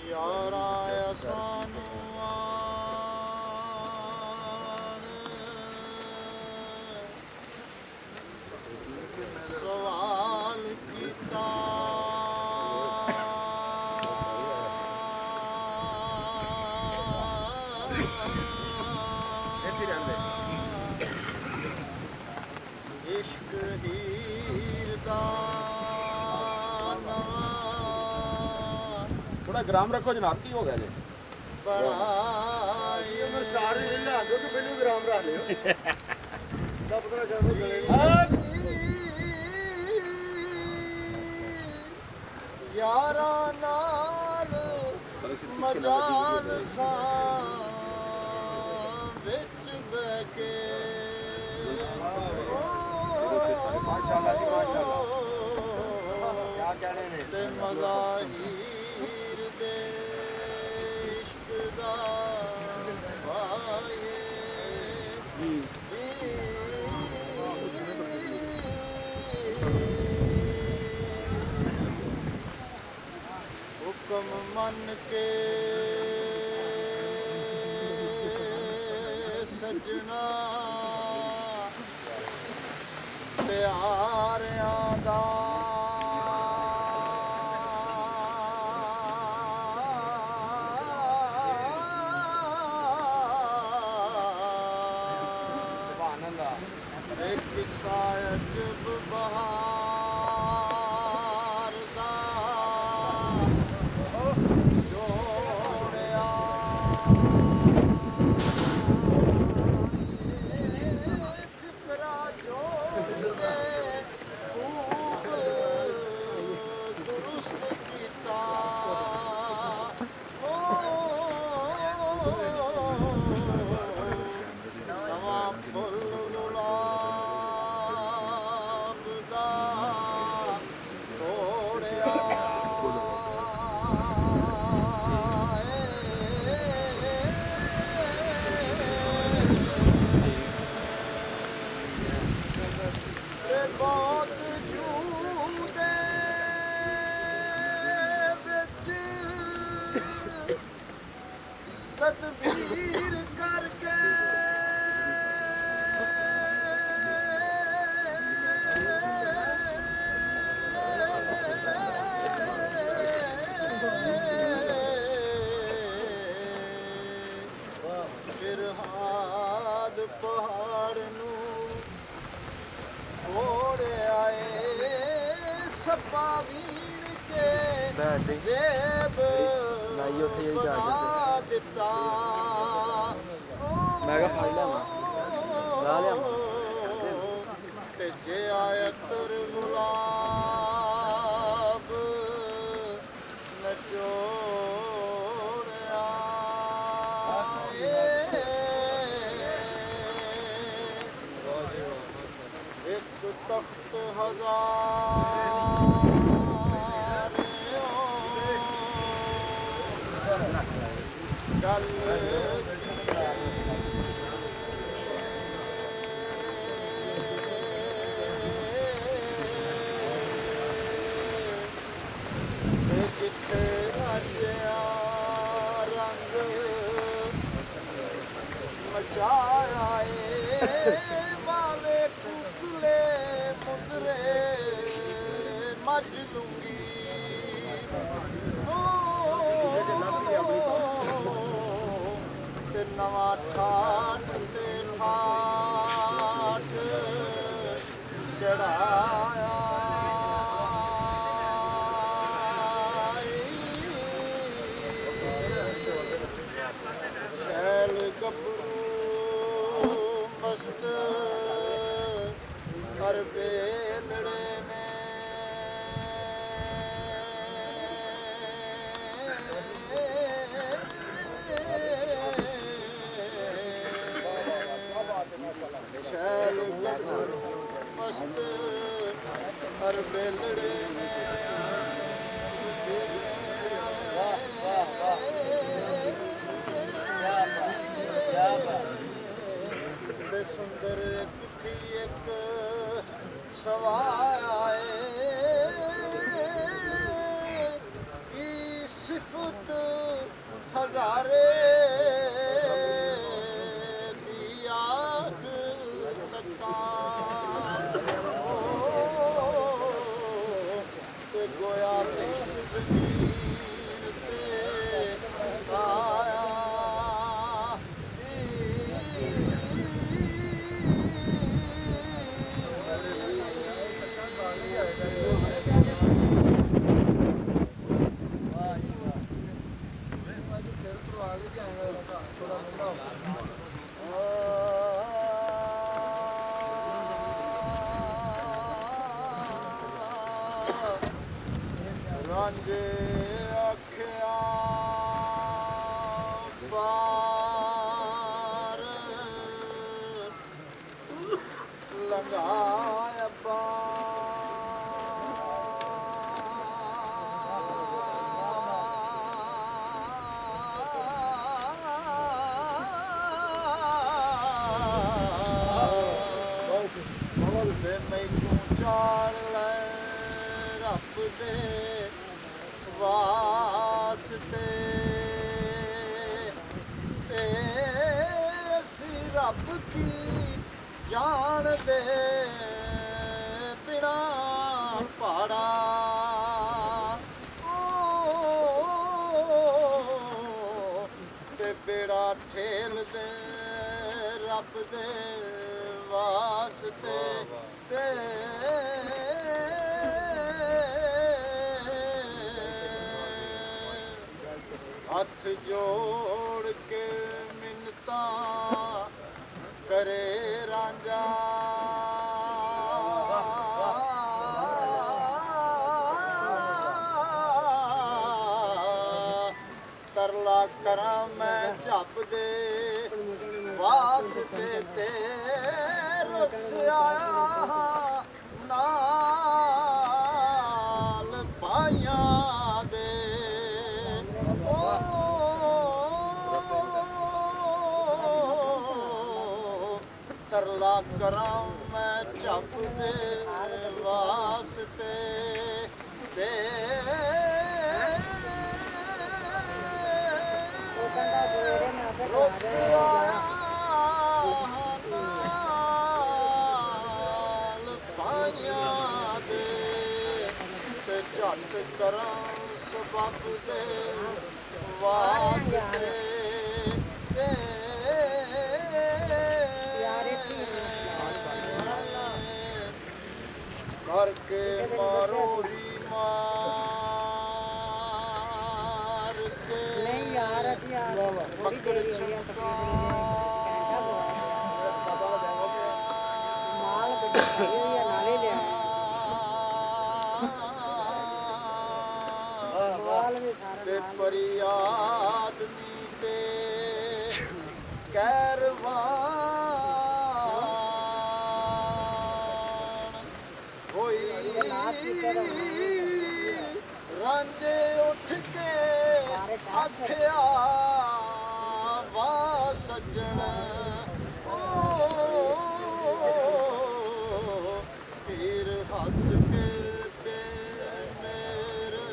ਯਾਰਾ ਸਾਨੂੰ ਸਵਾਲ ਕੀਤਾ ਇੱਥੇ ਰਹਿੰਦੇ ਇਸ਼ਕ ਹੀਰ ਦਾ थोड़ा ग्राम रखो जनाब की हो गया जी बड़ा स्टार ही ला दो तो पहले ग्राम रख लियो सब तरह जानो चले यारा नाल मजाल सा विच बैके माशाअल्लाह जी माशाअल्लाह क्या कहने ने ते मजा ही हुक्म मन के सजना प्यारियां दा सायब बहार दा जोड़िया फिकरा जोड़ के खूब दुरुस्त कीता सवा फुल तदबीर करके फिर हाद पहाड़ नू घोड़े आए सपा वीर के जेब बना ਦਿੱਤਾ मैं क्या फाइल है ला लिया ਤੇ ਜੇ ਆਇਤਰ ਗੁਲਾਬ ਨਚੋੜਿਆ ਇੱਕ ਤਖਤ ਹਜ਼ਾਰ ਗੱਲ ਜਿੱਥੇ ਰਾਜਿਆ ਰੰਗ ਮਚਾਇਆ ਏ ਵਾਲੇ ਕੁਕਲੇ ਮੁੰਦਰੇ ਮੱਝ ਲੂੰਗੀ ਤੇ ਨਵਾਂ ਠਾਠ ਤੇ ਠਾਠ ਚੜਾਇਆ ਸ਼ੈਲ ਗੱਭਰੂ ਮਸਤ ਹਰ ਵੇਲੜੇ ਨੇ ਸ਼ੈਲ ਗੱਭਰੂ ਮਸਤ ਹਰ ਵੇਲੜੇ ਨੇ ਸੁੰਦਰ ਕੁੱਤੀ ਇੱਕ ਸਵਾਏ ਪੰਜ ਅੱਖਾਂ ਪਾਰ ਲੰਘਾਇਆ ਤੇ ਮੈਨੂੰ ਚਾਲ ਲੈ ਰੱਬ ਦੇ ਵਾਸਤੇ ਤੇ ਅਸੀਂ ਰੱਬ ਕੀ ਜਾਣਦੇ ਬਿਨਾ ਪਹਾੜਾ ਤੇ ਬੇੜਾ ਠੇਲਦੇ ਰੱਬ ਦੇ ਵਾਸਤੇ ਤੇ ਹੱਥ ਜੋੜ ਕੇ ਮਿੰਨਤਾਂ ਕਰੇ ਰਾਂਝਾ ਤਰਲਾ ਕਰਾਂ ਮੈਂ ਝੱਪ ਦੇ ਵਾਸਤੇ ਤੇ ਰੁੱਸਿਆ ਨਾਲ ਪਾਈਆਂ ਦੇ ਤਰਲਾ ਕਰਾਂ ਮੈਂ ਝੱਪ ਦੇ ਵਾਸਤੇ ਤੇ ਰੁੱਸਿਆ ਨਾਲ ਪਾਈਆਂ ਦੇ ਤੇ ਝੱਟ ਕਰਾਂ ਸਬਬ ਦੇ ਵਾਸਤੇ ਤੇ ਕਰਕੇ ਮਾਰੋ ਹੀ ਮਾਰ ਕੇ ਨਹੀਂ ਯਾਰ ਅਸੀਂ ਆ ਮੱਕੜ ਛੱਕਾ ਮਾਲ ਬੜੀ ਹੋਈ ਆ ਨਾਲੇ ਲਿਆ ਮਾਲ ਵੀ ਸਾਰਾ ਤੇ ਪਰੀ ਆਦਮੀ ਤੇ ਕੈਰਵਾਨ ਹੋਈ ਰਾਂਝੇ ਉੱਠ ਕੇ ਆਖਿਆ ਵਾ ਸੱਜਣ ਪੀਰ ਹੱਸ ਕੇ ਮੇਰੇ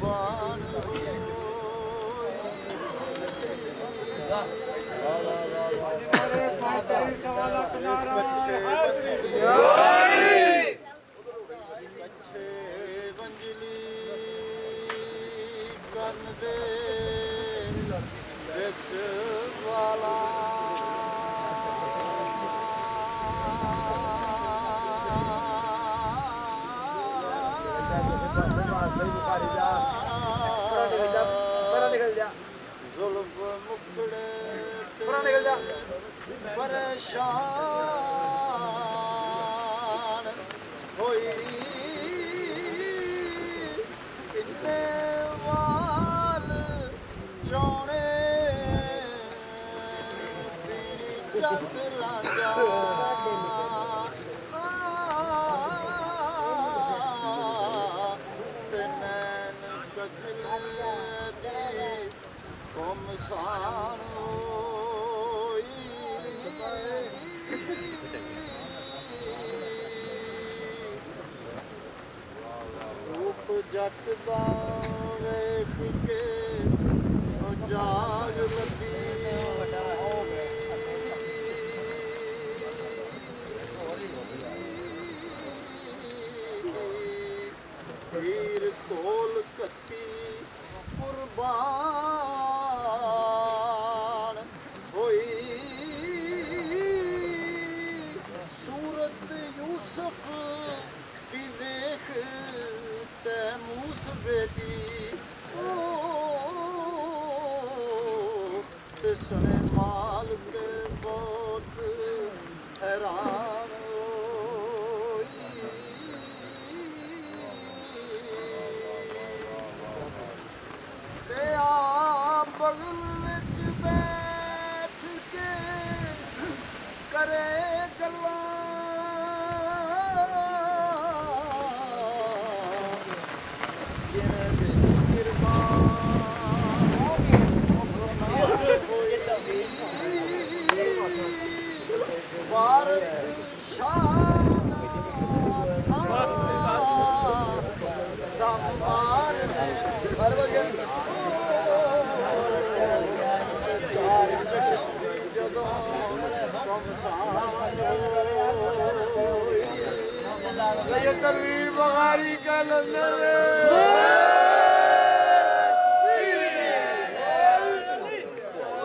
ਬਾਣ ਕੱਛੇ ਵੰਜਲੀ ਕੰਨ ਦੇ ਵਿੱਚ ਵਾਲਾ ਜ਼ੁਲਫ ਮੁਕੜੇ ਪਰੇਸ਼ਾਨ ਹੋਈ ਕਿੰਨੇ ਵਾਲ ਚੋਣੇ ਪੀੜੀ ਚੱਕ ਰਾਂਝਾ ਤੇ ਨੈਣ ਕਜਲ ਦੀ ਘੁਮਸਾਨ ਹੋਈ ਰੂਪ ਜੱਟ ਦਾ ਵੇਖ ਕੇ ਸੋ ਜਾਗ ਲੱਗੀ ਹੀਰ ਕੋਲ ਕੱਤੀ ਕੁਰਬਾਨ ਹੋਈ ਸੂਰਤ ਯੂਸਫ ਦੀ ਵੇਖ ਤੇ ਮੂਸ ਬੇਟੀ ਤੇ ਸੁਣੇ ਮਾਲਕ ਬਹੁਤ ਹੈਰਾਨ ਹੋਈ ਮਾਰ ਹਰ ਵਗਨ ਚਾਰ ਚਸ਼ਮੀ ਜਦੋਂ ਇਹ ਤਨਵੀਰ ਬਗਾਰੀ ਕਾ ਲੰਨੇ